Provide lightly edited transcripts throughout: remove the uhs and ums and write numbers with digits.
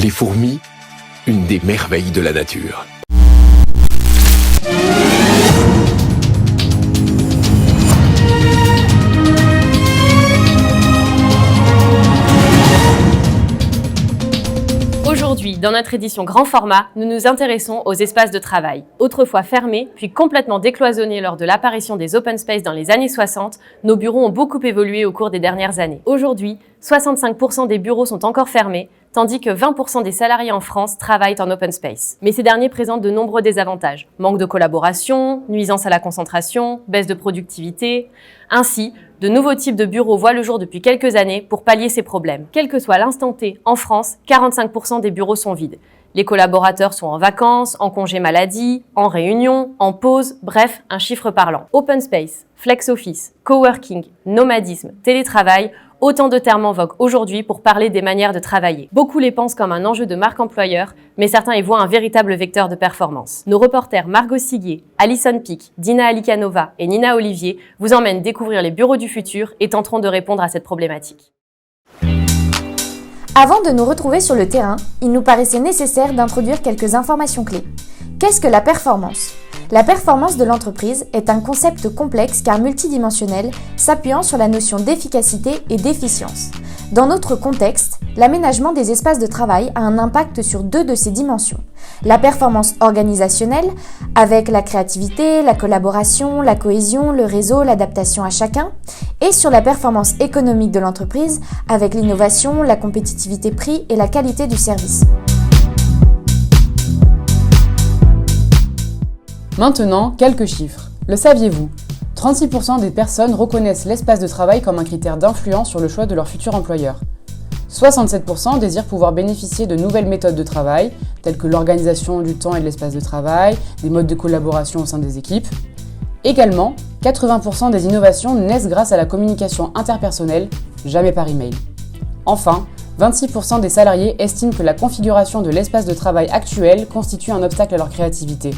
Les fourmis, une des merveilles de la nature. Aujourd'hui, dans notre édition grand format, nous nous intéressons aux espaces de travail. Autrefois fermés, puis complètement décloisonnés lors de l'apparition des open space dans les années 60, nos bureaux ont beaucoup évolué au cours des dernières années. Aujourd'hui, 65% des bureaux sont encore fermés, tandis que 20% des salariés en France travaillent en open space. Mais ces derniers présentent de nombreux désavantages. Manque de collaboration, nuisance à la concentration, baisse de productivité. Ainsi, de nouveaux types de bureaux voient le jour depuis quelques années pour pallier ces problèmes. Quel que soit l'instant T, en France, 45% des bureaux sont vides. Les collaborateurs sont en vacances, en congé maladie, en réunion, en pause, bref, un chiffre parlant. Open space, flex office, coworking, nomadisme, télétravail, autant de termes en vogue aujourd'hui pour parler des manières de travailler. Beaucoup les pensent comme un enjeu de marque employeur, mais certains y voient un véritable vecteur de performance. Nos reporters Margot Siguier, Alison Pic, Dina Alikanova et Nina Olivier vous emmènent découvrir les bureaux du futur et tenteront de répondre à cette problématique. Avant de nous retrouver sur le terrain, il nous paraissait nécessaire d'introduire quelques informations clés. Qu'est-ce que la performance ? La performance de l'entreprise est un concept complexe car multidimensionnel, s'appuyant sur la notion d'efficacité et d'efficience. Dans notre contexte, l'aménagement des espaces de travail a un impact sur deux de ces dimensions. La performance organisationnelle, avec la créativité, la collaboration, la cohésion, le réseau, l'adaptation à chacun, et sur la performance économique de l'entreprise, avec l'innovation, la compétitivité prix et la qualité du service. Maintenant, quelques chiffres. Le saviez-vous ? 36% des personnes reconnaissent l'espace de travail comme un critère d'influence sur le choix de leur futur employeur. 67% désirent pouvoir bénéficier de nouvelles méthodes de travail, telles que l'organisation du temps et de l'espace de travail, des modes de collaboration au sein des équipes. Également, 80% des innovations naissent grâce à la communication interpersonnelle, jamais par email. Enfin, 26% des salariés estiment que la configuration de l'espace de travail actuel constitue un obstacle à leur créativité.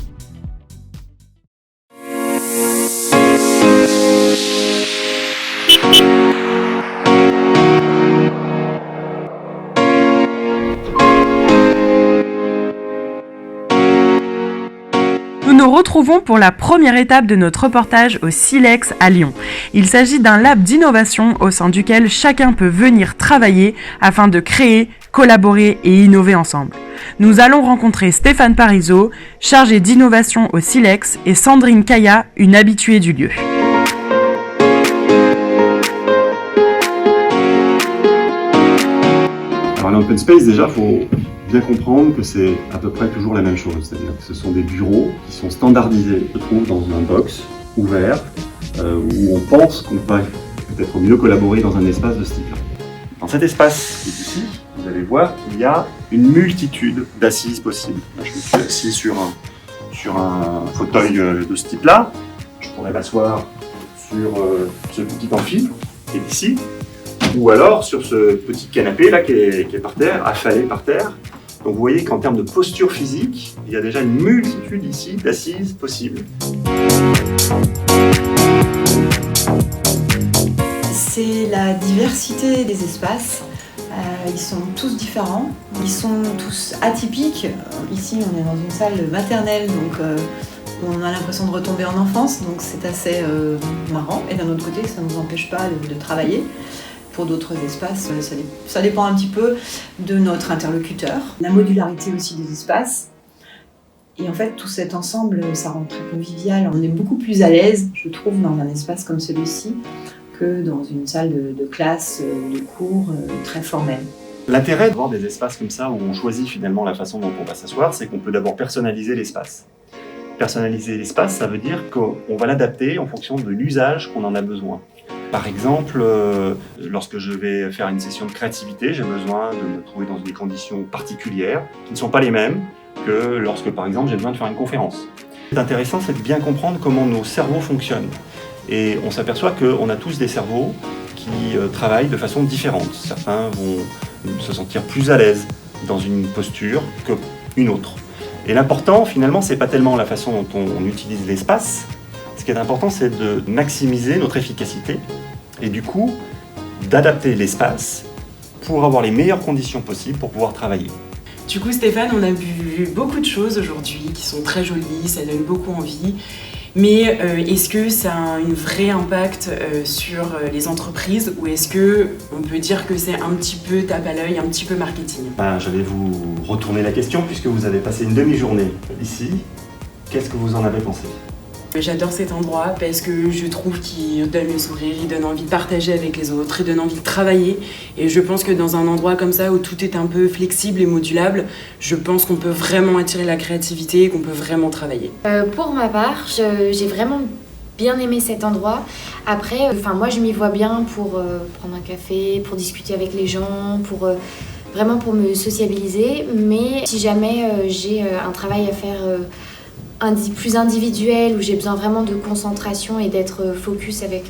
Nous nous retrouvons pour la première étape de notre reportage au Silex à Lyon. Il s'agit d'un lab d'innovation au sein duquel chacun peut venir travailler afin de créer, collaborer et innover ensemble. Nous allons rencontrer Stéphane Parisot, chargé d'innovation au Silex, et Sandrine Kaya, une habituée du lieu. Alors l'open space, déjà, il faut bien comprendre que c'est à peu près toujours la même chose. C'est-à-dire que ce sont des bureaux qui sont standardisés, se trouvent dans un box ouvert, où on pense qu'on va peut-être mieux collaborer dans un espace de ce type-là. Dans cet espace qui est ici, vous allez voir qu'il y a une multitude d'assises possibles. Là, je me suis assis sur un fauteuil de ce type-là. Je pourrais m'asseoir sur ce petit amphi qui est ici, ou alors sur ce petit canapé là qui est par terre, affalé par terre. Donc vous voyez qu'en termes de posture physique, il y a déjà une multitude ici d'assises possibles. C'est la diversité des espaces. Ils sont tous différents, ils sont tous atypiques. Ici, on est dans une salle maternelle, donc on a l'impression de retomber en enfance, donc c'est assez marrant. Et d'un autre côté, ça ne nous empêche pas de travailler. Pour d'autres espaces, ça dépend un petit peu de notre interlocuteur. La modularité aussi des espaces. Et en fait, tout cet ensemble, ça rend très convivial. On est beaucoup plus à l'aise, je trouve, dans un espace comme celui-ci, que dans une salle de classe, de cours très formelle. L'intérêt d'avoir des espaces comme ça, où on choisit finalement la façon dont on va s'asseoir, c'est qu'on peut d'abord personnaliser l'espace. Personnaliser l'espace, ça veut dire qu'on va l'adapter en fonction de l'usage qu'on en a besoin. Par exemple, lorsque je vais faire une session de créativité, j'ai besoin de me trouver dans des conditions particulières qui ne sont pas les mêmes que lorsque, par exemple, j'ai besoin de faire une conférence. Ce qui est intéressant, c'est de bien comprendre comment nos cerveaux fonctionnent. Et on s'aperçoit qu'on a tous des cerveaux qui travaillent de façon différente. Certains vont se sentir plus à l'aise dans une posture qu'une autre. Et l'important, finalement, c'est pas tellement la façon dont on utilise l'espace. Ce qui est important, c'est de maximiser notre efficacité et du coup, d'adapter l'espace pour avoir les meilleures conditions possibles pour pouvoir travailler. Du coup Stéphane, on a vu beaucoup de choses aujourd'hui qui sont très jolies, ça donne beaucoup envie. Mais est-ce que ça a un vrai impact sur les entreprises ou est-ce qu'on peut dire que c'est un petit peu tape à l'œil, un petit peu marketing? Je vais vous retourner la question puisque vous avez passé une demi-journée ici. Qu'est-ce que vous en avez pensé? J'adore cet endroit parce que je trouve qu'il donne le sourire, il donne envie de partager avec les autres, il donne envie de travailler. Et je pense que dans un endroit comme ça où tout est un peu flexible et modulable, je pense qu'on peut vraiment attirer la créativité et qu'on peut vraiment travailler. Pour ma part, j'ai vraiment bien aimé cet endroit. Après, moi je m'y vois bien pour prendre un café, pour discuter avec les gens, vraiment pour me sociabiliser. Mais si jamais j'ai un travail à faire plus individuel, où j'ai besoin vraiment de concentration et d'être focus avec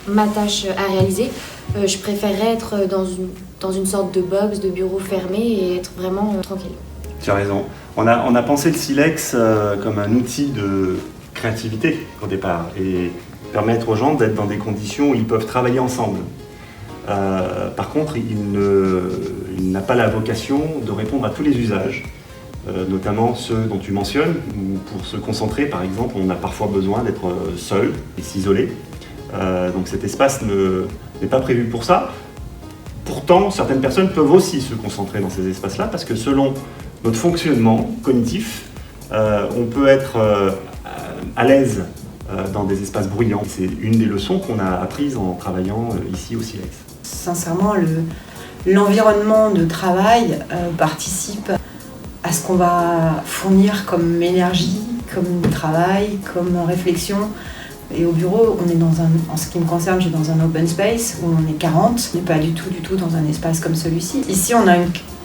ma tâche à réaliser, je préférerais être dans une sorte de box, de bureau fermé et être vraiment tranquille. Tu as raison. On a pensé le Silex comme un outil de créativité au départ et permettre aux gens d'être dans des conditions où ils peuvent travailler ensemble. Par contre, il n'a pas la vocation de répondre à tous les usages. Notamment ceux dont tu mentionnes, où pour se concentrer par exemple, on a parfois besoin d'être seul et s'isoler. Donc cet espace n'est pas prévu pour ça. Pourtant, certaines personnes peuvent aussi se concentrer dans ces espaces-là parce que selon notre fonctionnement cognitif, on peut être à l'aise dans des espaces bruyants. C'est une des leçons qu'on a apprises en travaillant ici au Silex. Sincèrement, l'environnement de travail participe à ce qu'on va fournir comme énergie, comme travail, comme réflexion. Et au bureau, on est en ce qui me concerne, je suis dans un open space où on est 40. On n'est pas du tout dans un espace comme celui-ci. Ici, on a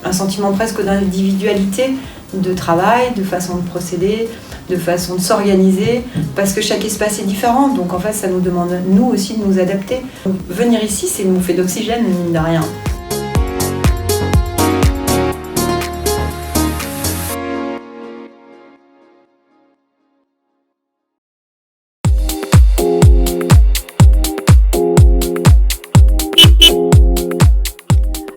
un sentiment presque d'individualité, de travail, de façon de procéder, de façon de s'organiser, parce que chaque espace est différent. Donc en fait, ça nous demande, nous aussi, de nous adapter. Donc, venir ici, c'est une bouffée d'oxygène, mine de rien.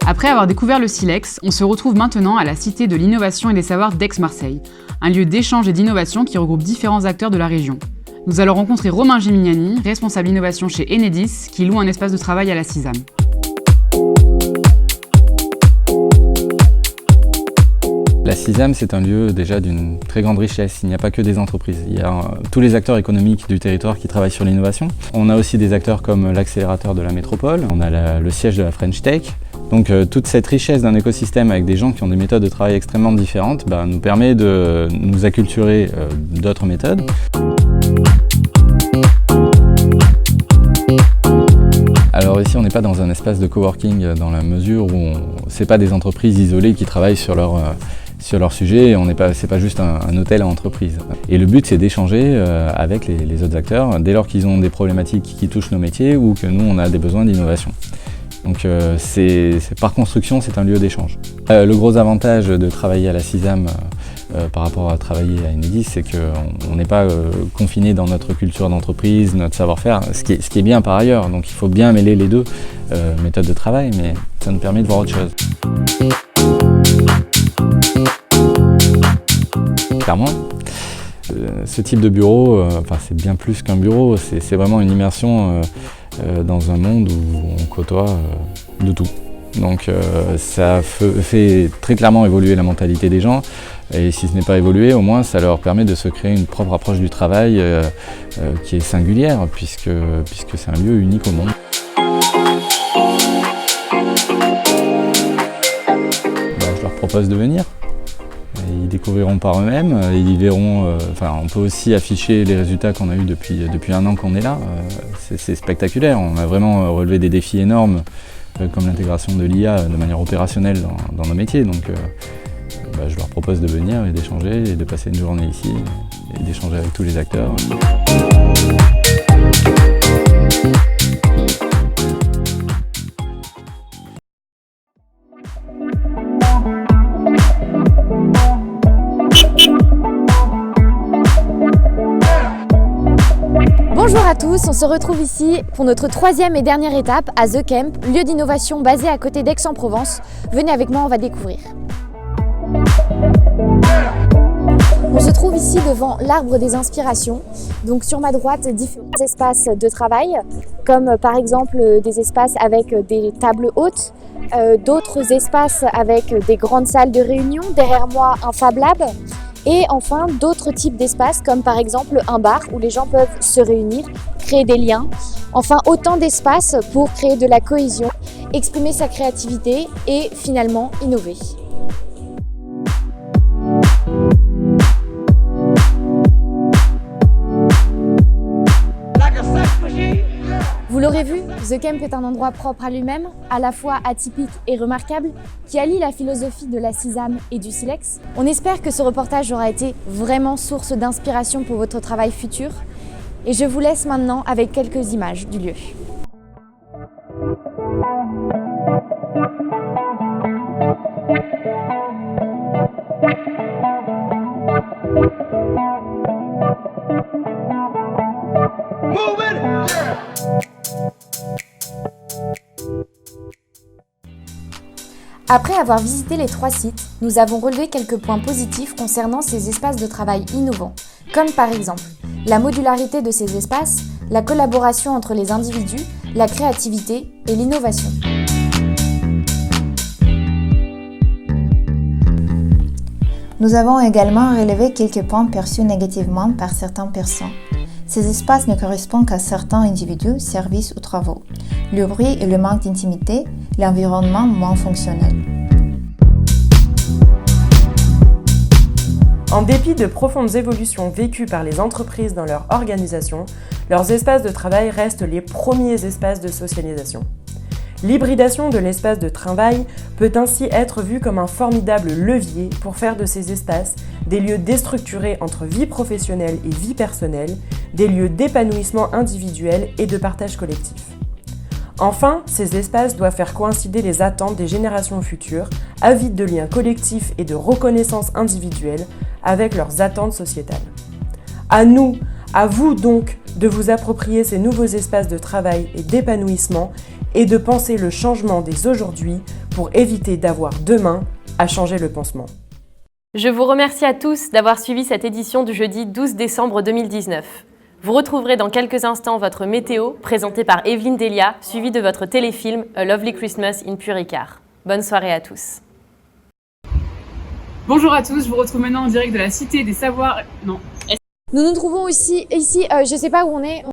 Après avoir découvert le Silex, on se retrouve maintenant à la Cité de l'innovation et des savoirs d'Aix-Marseille, un lieu d'échange et d'innovation qui regroupe différents acteurs de la région. Nous allons rencontrer Romain Gimignani, responsable innovation chez Enedis, qui loue un espace de travail à la CISAM. La CISAM, c'est un lieu déjà d'une très grande richesse. Il n'y a pas que des entreprises. Il y a tous les acteurs économiques du territoire qui travaillent sur l'innovation. On a aussi des acteurs comme l'accélérateur de la métropole. On a le siège de la French Tech. Donc toute cette richesse d'un écosystème avec des gens qui ont des méthodes de travail extrêmement différentes nous permet de nous acculturer d'autres méthodes. Alors ici, on n'est pas dans un espace de coworking dans la mesure où c'est pas des entreprises isolées qui travaillent sur leur sujet, c'est pas juste un hôtel à entreprise. Et le but, c'est d'échanger avec les autres acteurs dès lors qu'ils ont des problématiques qui touchent nos métiers ou que nous, on a des besoins d'innovation. Donc par construction, c'est un lieu d'échange. Le gros avantage de travailler à la CISAM par rapport à travailler à Enedis, c'est qu'on n'est pas confiné dans notre culture d'entreprise, notre savoir-faire, ce qui est bien par ailleurs. Donc il faut bien mêler les deux méthodes de travail, mais ça nous permet de voir autre chose. Clairement, ce type de bureau, c'est bien plus qu'un bureau, c'est vraiment une immersion dans un monde où on côtoie de tout. Donc ça fait très clairement évoluer la mentalité des gens, et si ce n'est pas évolué, au moins ça leur permet de se créer une propre approche du travail qui est singulière, puisque c'est un lieu unique au monde. Je leur propose de venir. Ils découvriront par eux-mêmes, ils verront, on peut aussi afficher les résultats qu'on a eus depuis un an qu'on est là. C'est spectaculaire, on a vraiment relevé des défis énormes comme l'intégration de l'IA de manière opérationnelle dans nos métiers. Donc je leur propose de venir et d'échanger et de passer une journée ici et d'échanger avec tous les acteurs. Bonjour à tous, on se retrouve ici pour notre troisième et dernière étape à The Camp, lieu d'innovation basé à côté d'Aix-en-Provence. Venez avec moi, on va découvrir. On se trouve ici devant l'arbre des inspirations. Donc sur ma droite, différents espaces de travail, comme par exemple des espaces avec des tables hautes, d'autres espaces avec des grandes salles de réunion, derrière moi un Fab Lab, et enfin d'autres types d'espaces comme par exemple un bar où les gens peuvent se réunir, créer des liens. Enfin autant d'espaces pour créer de la cohésion, exprimer sa créativité et finalement innover. Vous l'aurez vu, The Camp est un endroit propre à lui-même, à la fois atypique et remarquable, qui allie la philosophie de la CISAM et du Silex. On espère que ce reportage aura été vraiment source d'inspiration pour votre travail futur. Et je vous laisse maintenant avec quelques images du lieu. Après avoir visité les 3 sites, nous avons relevé quelques points positifs concernant ces espaces de travail innovants, comme par exemple la modularité de ces espaces, la collaboration entre les individus, la créativité et l'innovation. Nous avons également relevé quelques points perçus négativement par certaines personnes. Ces espaces ne correspondent qu'à certains individus, services ou travaux. Le bruit et le manque d'intimité, l'environnement moins fonctionnel. En dépit de profondes évolutions vécues par les entreprises dans leur organisation, leurs espaces de travail restent les premiers espaces de socialisation. L'hybridation de l'espace de travail peut ainsi être vue comme un formidable levier pour faire de ces espaces des lieux déstructurés entre vie professionnelle et vie personnelle, des lieux d'épanouissement individuel et de partage collectif. Enfin, ces espaces doivent faire coïncider les attentes des générations futures, avides de liens collectifs et de reconnaissance individuelle avec leurs attentes sociétales. À nous, à vous donc, de vous approprier ces nouveaux espaces de travail et d'épanouissement et de penser le changement dès aujourd'hui pour éviter d'avoir demain à changer le pansement. Je vous remercie à tous d'avoir suivi cette édition du jeudi 12 décembre 2019. Vous retrouverez dans quelques instants votre météo, présentée par Evelyne Delia, suivie de votre téléfilm A Lovely Christmas in Pure Ricard. Bonne soirée à tous. Bonjour à tous, je vous retrouve maintenant en direct de la Cité des Savoirs... Non. Nous nous trouvons ici, je sais pas où on est